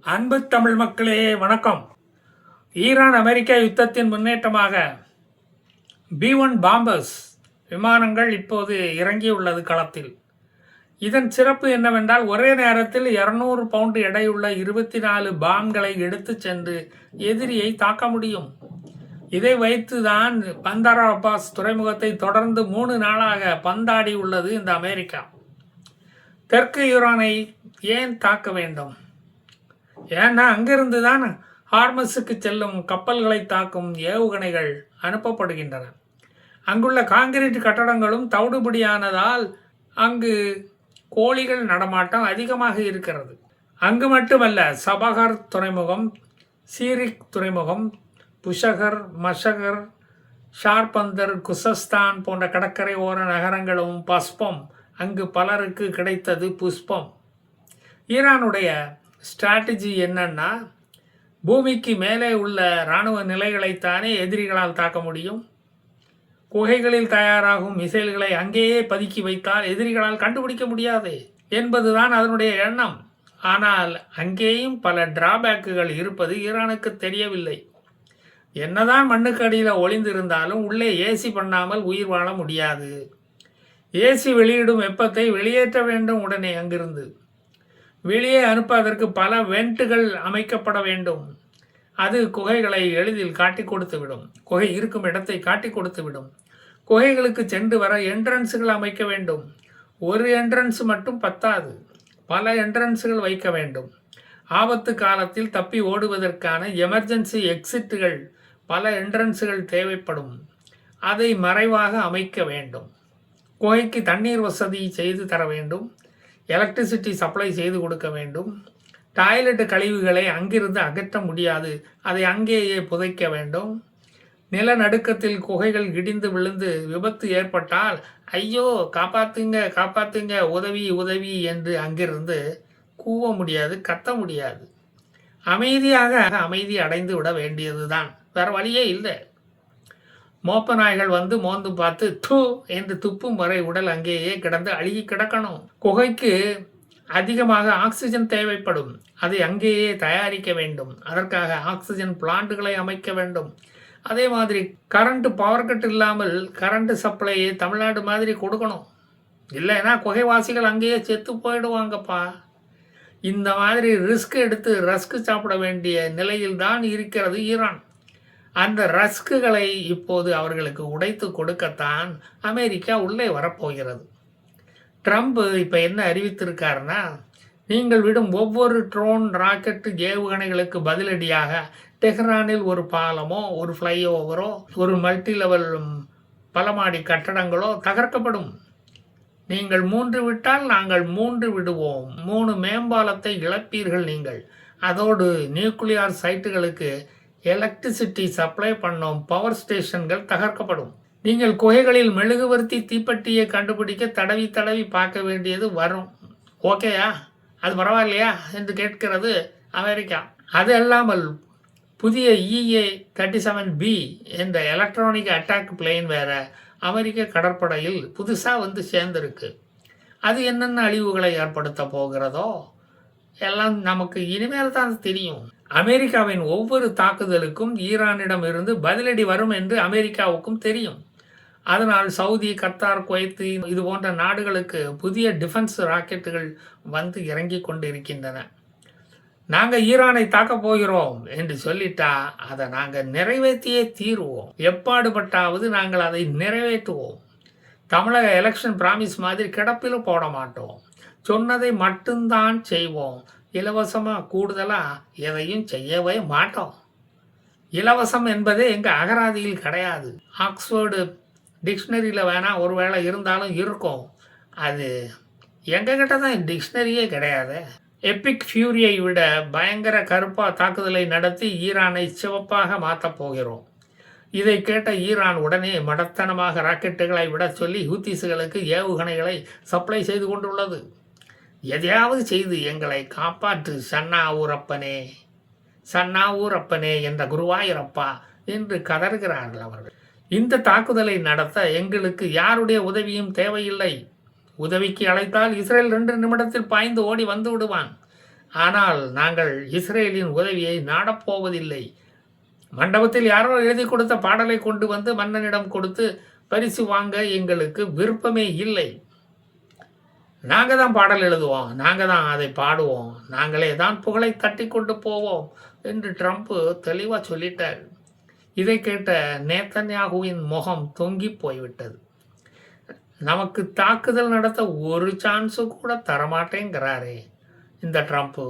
அன்பு தமிழ் மக்களே வணக்கம். ஈரான் அமெரிக்கா யுத்தத்தின் முன்னேற்றமாக B-1 பாம்பர்ஸ் விமானங்கள் இப்போது இறங்கியுள்ளது களத்தில். இதன் சிறப்பு என்னவென்றால், ஒரே நேரத்தில் 200 பவுண்ட் எடையுள்ள 24 பாம்களை எடுத்து சென்று எதிரியை தாக்க முடியும். இதை வைத்துதான் பந்தார் அப்பாஸ் துறைமுகத்தை தொடர்ந்து 3 நாளாக பந்தாடி உள்ளது இந்த அமெரிக்கா. தெற்கு ஈரானை ஏன் தாக்க வேண்டும்? ஏன்னா அங்கிருந்து தான் ஹார்மஸுக்கு செல்லும் கப்பல்களை தாக்கும் ஏவுகணைகள் அனுப்பப்படுகின்றன. அங்குள்ள காங்கிரீட் கட்டடங்களும் தவிடுபடியானதால் அங்கு கோழிகள் நடமாட்டம் அதிகமாக இருக்கிறது. அங்கு மட்டுமல்ல, சபஹர் துறைமுகம், சீரிக் துறைமுகம், புஷகர், மஷகர், ஷார்பந்தர், குசஸ்தான் போன்ற கடற்கரை ஓர நகரங்களும் பஸ்பம். அங்கு பலருக்கு கிடைத்தது புஷ்பம். ஈரானுடைய ஸ்ட்ராட்டஜி என்னன்னா, பூமிக்கு மேலே உள்ள இராணுவ நிலைகளைத்தானே எதிரிகளால் தாக்க முடியும். குகைகளில் தயாராகும் மிசைல்களை அங்கேயே பதுக்கி வைத்தால் எதிரிகளால் கண்டுபிடிக்க முடியாது என்பதுதான் அதனுடைய எண்ணம். ஆனால் அங்கேயும் பல டிராபேக்குகள் இருப்பது ஈரானுக்கு தெரியவில்லை. என்னதான் மண்ணுக்கு அடியில் ஒளிந்திருந்தாலும் உள்ளே ஏசி பண்ணாமல் உயிர் வாழ முடியாது. ஏசி வெளியிடும் வெப்பத்தை வெளியேற்ற வேண்டும். உடனே அங்கிருந்து வெளியே அனுப்பதற்கு பல வென்ட்டுகள் அமைக்கப்பட வேண்டும். அது குகைகளை எளிதில் காட்டி கொடுத்துவிடும். குகை இருக்கும் இடத்தை காட்டி கொடுத்துவிடும். குகைகளுக்கு சென்று வர என்ட்ரன்ஸுகள் அமைக்க வேண்டும். ஒரு என்ட்ரன்ஸ் மட்டும் பத்தாது, பல என்ட்ரன்ஸுகள் வைக்க வேண்டும். ஆபத்து காலத்தில் தப்பி ஓடுவதற்கான எமர்ஜென்சி எக்ஸிட்டுகள், பல என்ட்ரன்ஸுகள் தேவைப்படும். அதை மறைவாக அமைக்க வேண்டும். குகைக்கு தண்ணீர் வசதி செய்து தர வேண்டும். எலக்ட்ரிசிட்டி சப்ளை செய்து கொடுக்க வேண்டும். டாய்லெட் கழிவுகளை அங்கிருந்து அகற்ற முடியாது, அதை அங்கேயே புதைக்க வேண்டும். நிலநடுக்கத்தில் குகைகள் இடிந்து விழுந்து விபத்து ஏற்பட்டால், ஐயோ காப்பாத்துங்க காப்பாத்துங்க, உதவி உதவி என்று அங்கிருந்து கூவ முடியாது, கத்த முடியாது. அமைதியாக அமைதி அடைந்து விட வேண்டியதுதான், வேற வழியே இல்லை. மோப்ப நாய்கள் வந்து மோந்து பார்த்து தூ என்று துப்பும் வரை உடல் அங்கேயே கிடந்து அழுகி கிடக்கணும். குகைக்கு அதிகமாக ஆக்சிஜன் தேவைப்படும், அதை அங்கேயே தயாரிக்க வேண்டும். அதற்காக ஆக்சிஜன் பிளான்ட்டுகளை அமைக்க வேண்டும். அதே மாதிரி கரண்ட் பவர் கட் இல்லாமல் கரண்ட் சப்ளையை தமிழ்நாடு மாதிரி கொடுக்கணும். இல்லைன்னா குகைவாசிகள் அங்கேயே செத்து போயிடுவாங்கப்பா. இந்த மாதிரி ரிஸ்க் எடுத்து ரஸ்க் சாப்பிட வேண்டிய நிலையில் தான் இருக்கிறது ஈரான். அந்த ரஸ்குகளை இப்போது அவர்களுக்கு உடைத்து கொடுக்கத்தான் அமெரிக்கா உள்ளே வரப்போகிறது. ட்ரம்ப் இப்போ என்ன அறிவித்திருக்காருன்னா, நீங்கள் விடும் ஒவ்வொரு ட்ரோன், ராக்கெட் ஏவுகணைகளுக்கு பதிலடியாக டெஹ்ரானில் ஒரு பாலமோ, ஒரு ஃப்ளைஓவரோ, ஒரு மல்டி லெவல் பலமாடி கட்டடங்களோ தகர்க்கப்படும். நீங்கள் 3 விட்டால் நாங்கள் 3 விடுவோம். 3 மேம்பாலத்தை இழப்பீர்கள் நீங்கள். அதோடு நியூக்ளியர் சைட்டுகளுக்கு எலக்ட்ரிசிட்டி சப்ளை பண்ணோம். பவர் ஸ்டேஷன்கள் தகர்க்கப்படும். நீங்கள் குகைகளில் மெழுகுவர்த்தி தீப்பெட்டியை கண்டுபிடிக்க தடவி தடவி பார்க்க வேண்டியது வரும். ஓகேயா, அது பரவாயில்லையா என்று கேட்கிறது அமெரிக்கா. அது அல்லாமல் புதிய EA-37B என்ற எலக்ட்ரானிக் அட்டாக் பிளேன் வேற அமெரிக்க கடற்படையில் புதுசாக வந்து சேர்ந்துருக்கு. அது என்னென்ன அழிவுகளை ஏற்படுத்த போகிறதோ எல்லாம் நமக்கு இனிமேல் தான் தெரியும். அமெரிக்காவின் ஒவ்வொரு தாக்குதலுக்கும் ஈரானிடம் இருந்து பதிலடி வரும் என்று அமெரிக்காவுக்கும் தெரியும். அதனால் சவுதி, கத்தார், குவைத் இது போன்ற நாடுகளுக்கு புதிய டிஃபென்ஸ் ராக்கெட்டுகள் வந்து இறங்கி கொண்டு இருக்கின்றன. நாங்கள் ஈரானை தாக்க போகிறோம் என்று சொல்லிட்டா அதை நாங்கள் நிறைவேற்றியே தீருவோம். எப்பாடுபட்டாவது நாங்கள் அதை நிறைவேற்றுவோம். தமிழக எலெக்ஷன் பிராமிஸ் மாதிரி கிடப்பிலும் போட மாட்டோம். சொன்னதை மட்டும்தான் செய்வோம். இலவசமாக கூடுதலாக எதையும் செய்யவே மாட்டோம். இலவசம் என்பதே எங்கள் அகராதியில் கிடையாது. ஆக்ஸ்ஃபோர்டு டிக்ஷனரியில் வேணால் ஒரு வேளை இருந்தாலும் இருக்கும். அது எங்ககிட்ட தான் டிக்ஷனரியே கிடையாது. எபிக் ஃபியூரியை விட பயங்கர கருப்பாக தாக்குதலை நடத்தி ஈரானை சிவப்பாக மாற்றப் போகிறோம். இதை கேட்ட ஈரான் உடனே மடத்தனமாக ராக்கெட்டுகளை விட சொல்லி ஹூத்திஸுகளுக்கு ஏவுகணைகளை சப்ளை செய்து கொண்டுள்ளது. எதையாவது செய்து எங்களை காப்பாற்று சன்னா ஊரப்பனே, சன்னா ஊரப்பனே என்ற குருவாயூரப்பா என்று கதறுகிறார்கள் அவர்கள். இந்த தாக்குதலை நடத்த எங்களுக்கு யாருடைய உதவியும் தேவையில்லை. உதவிக்கு அழைத்தால் இஸ்ரேல் 2 நிமிடத்தில் பாய்ந்து ஓடி வந்து விடுவான். ஆனால் நாங்கள் இஸ்ரேலின் உதவியை நாடப்போவதில்லை. மண்டபத்தில் யாரோ எழுதி கொடுத்த பாடலை கொண்டு வந்து மன்னனிடம் கொடுத்து பரிசு வாங்க எங்களுக்கு விருப்பமே இல்லை. நாங்கள் தான் பாடல் எழுதுவோம், நாங்கள் தான் அதை பாடுவோம், நாங்களே தான் புகழை தட்டி கொண்டு போவோம் என்று ட்ரம்ப் தெளிவாக சொல்லிட்டார். இதை கேட்ட நேத்தன்யாகுவின் முகம் தொங்கி போய்விட்டது. நமக்கு தாக்குதல் நடத்த ஒரு சான்ஸு கூட தரமாட்டேங்கிறாரே இந்த ட்ரம்ப்பு.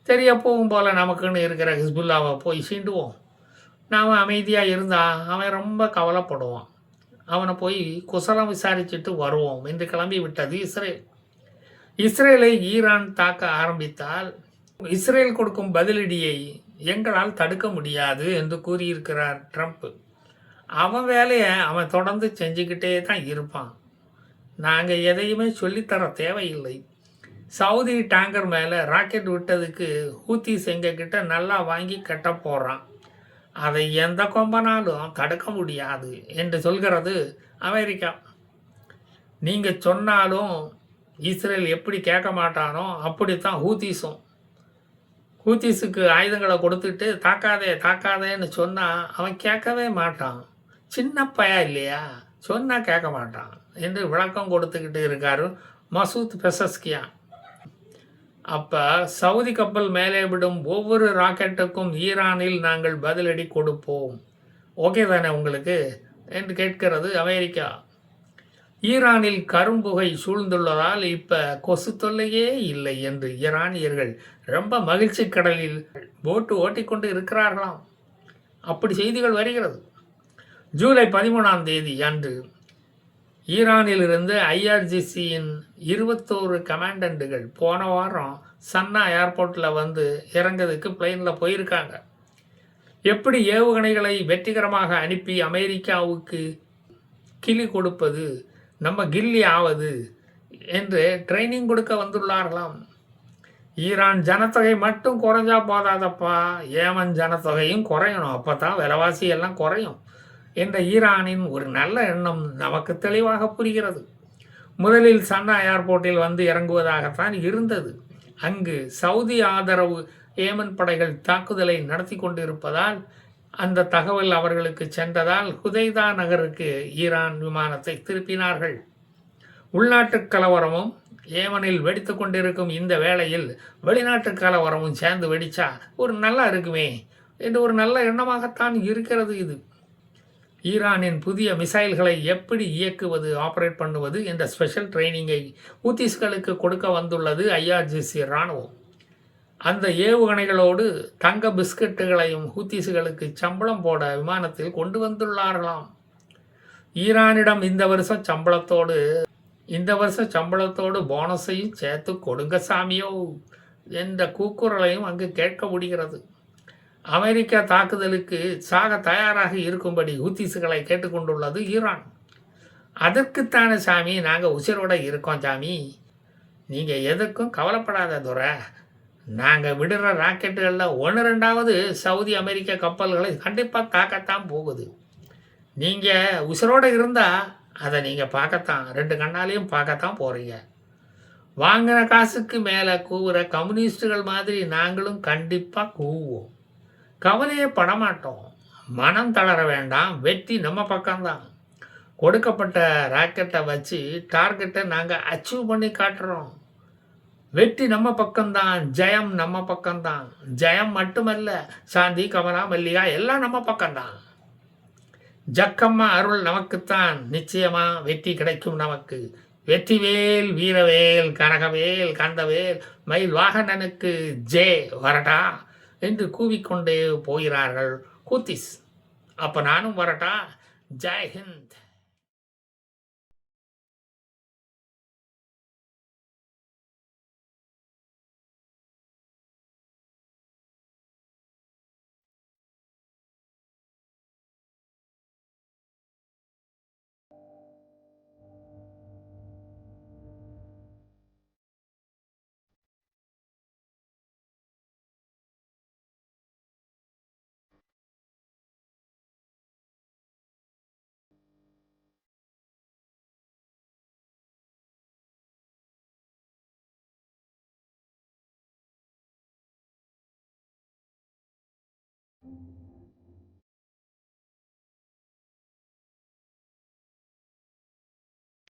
தெரிய போகும் போல் நமக்குன்னு இருக்கிற ஹிஸ்புல்லாவை போய் சீண்டுவோம். நாம் அமைதியாக இருந்தால் அவன் ரொம்ப கவலைப்படுவான். அவனை போய் குசலம் விசாரிச்சுட்டு வருவோம் என்று கிளம்பி விட்டது இஸ்ரேல். இஸ்ரேலை ஈரான் தாக்க ஆரம்பித்தால் இஸ்ரேல் கொடுக்கும் பதிலடியை எங்களால் தடுக்க முடியாது என்று கூறியிருக்கிறார் ட்ரம்ப். அவன் வேலையை அவன் தொடர்ந்து செஞ்சுக்கிட்டே தான் இருப்பான். நாங்கள் எதையுமே சொல்லித்தர தேவையில்லை. சவுதி டேங்கர் மேலே ராக்கெட் விட்டதுக்கு ஹூத்திஸ் எங்ககிட்ட நல்லா வாங்கி கட்ட போகிறான். அதை எந்த கொம்பனாலும் தடுக்க முடியாது என்று சொல்கிறது அமெரிக்கா. நீங்கள் சொன்னாலும் இஸ்ரேல் எப்படி கேட்க மாட்டானோ அப்படித்தான் ஹூத்திஸும். ஹூத்திஸுக்கு ஆயுதங்களை கொடுத்துட்டு தாக்காதேன்னு சொன்னால் அவன் கேட்கவே மாட்டான். சின்ன பையா இல்லையா, சொன்னால் கேட்க மாட்டான் என்று விளக்கம் கொடுத்துக்கிட்டு இருக்காரு மசூத் பெசஸ்கியான். அப்போ சவுதி கப்பல் மேலே விடும் ஒவ்வொரு ராக்கெட்டுக்கும் ஈரானில் நாங்கள் பதிலடி கொடுப்போம், ஓகே தானே உங்களுக்கு என்று கேட்கிறது அமெரிக்கா. ஈரானில் கரும்புகை சூழ்ந்துள்ளதால் இப்போ கொசு தொல்லையே இல்லை என்று ஈரானியர்கள் ரொம்ப மகிழ்ச்சி கடலில் போட்டு ஓட்டிக்கொண்டு இருக்கிறார்களாம். அப்படி செய்திகள் வருகிறது. ஜூலை 13 அன்று ஈரானிலிருந்து IRGCயின் 21 கமாண்டண்டுகள் போன வாரம் சன்னா ஏர்போர்ட்டில் வந்து இறங்கிறதுக்கு பிளெயினில் போயிருக்காங்க. எப்படி ஏவுகணைகளை வெற்றிகரமாக அனுப்பி அமெரிக்காவுக்கு கிளி கொடுப்பது, நம்ம கில்லி ஆவது என்று ட்ரைனிங் கொடுக்க வந்துள்ளார்களாம். ஈரான் ஜனத்தொகை மட்டும் குறைஞ்சா போதாதப்பா, ஏமன் ஜனத்தொகையும் குறையணும், அப்போ தான் விலைவாசி எல்லாம் குறையும் என்ற ஈரானின் ஒரு நல்ல எண்ணம் நமக்கு தெளிவாக புரிகிறது. முதலில் சன்னா ஏர்போர்ட்டில் வந்து இறங்குவதாகத்தான் இருந்தது. அங்கு சவுதி ஆதரவு ஏமன் படைகள் தாக்குதலை நடத்தி கொண்டிருப்பதால் அந்த தகவல் அவர்களுக்கு சென்றதால் ஹுதைதா நகருக்கு ஈரான் விமானத்தை திருப்பினார்கள். உள்நாட்டு கலவரமும் ஏமனில் வெடித்து கொண்டிருக்கும் இந்த வேளையில் வெளிநாட்டு கலவரமும் சேர்ந்து வெடிச்சா ஒரு நல்லா இருக்குமே என்று ஒரு நல்ல எண்ணமாகத்தான் இருக்கிறது இது. ஈரானின் புதிய மிசைல்களை எப்படி இயக்குவது, ஆப்ரேட் பண்ணுவது என்ற ஸ்பெஷல் ட்ரைனிங்கை ஹூத்திஸ்களுக்கு கொடுக்க வந்துள்ளது IRGC இராணுவம். அந்த ஏவுகணைகளோடு தங்க பிஸ்கட்டுகளையும் ஹூத்திஸ்களுக்கு சம்பளம் போட விமானத்தில் கொண்டு வந்துள்ளார்களாம். ஈரானிடம் இந்த வருஷம் சம்பளத்தோடு போனஸையும் சேர்த்து கொடுங்க சாமியோ என்ற கூக்குரலையும் அங்கு கேட்க முடிகிறது. அமெரிக்கா தாக்குதலுக்கு சாக தயாராக இருக்கும்படி ஹூத்திஸ்களை கேட்டுக்கொண்டுள்ளது ஈரான். அதற்குத்தானே சாமி நாங்கள் உசிரோட இருக்கோம் சாமி, நீங்கள் எதுக்கும் கவலைப்படாத துரை. நாங்கள் விடுற ராக்கெட்டுகளில் 1-2 சவுதி அமெரிக்க கப்பல்களை கண்டிப்பாக தாக்கத்தான் போகுது. நீங்கள் உசிரோடு இருந்தால் அதை நீங்கள் பார்க்கத்தான், 2 கண்ணாலையும் பார்க்கத்தான் போகிறீங்க. வாங்கின காசுக்கு மேலே கூவுற கம்யூனிஸ்டுகள் மாதிரி நாங்களும் கண்டிப்பாக கூவுவோம். கவலையே படமாட்டோம். மனம் தளர வேண்டாம், வெற்றி நம்ம பக்கம்தான். கொடுக்கப்பட்ட ராக்கெட்டை வச்சு டார்கெட்டை நாங்கள் அச்சீவ் பண்ணி காட்டுறோம். வெற்றி நம்ம பக்கம்தான், ஜெயம் நம்ம பக்கம்தான். ஜெயம் மட்டுமல்ல, சாந்தி, கமலா, மல்லிகா எல்லாம் நம்ம பக்கம்தான். ஜக்கம்மா அருள் நமக்குத்தான், நிச்சயமா வெற்றி கிடைக்கும் நமக்கு. வெற்றிவேல், வீரவேல், கனகவேல், கந்தவேல், மயில் வாகனனுக்கு ஜே வரட்டா என்று கூவிக்கொண்டே போகிறார்கள் ஹூத்திஸ். அப்போ நானும் வரட்டா? ஜெய் ஹிந்த்.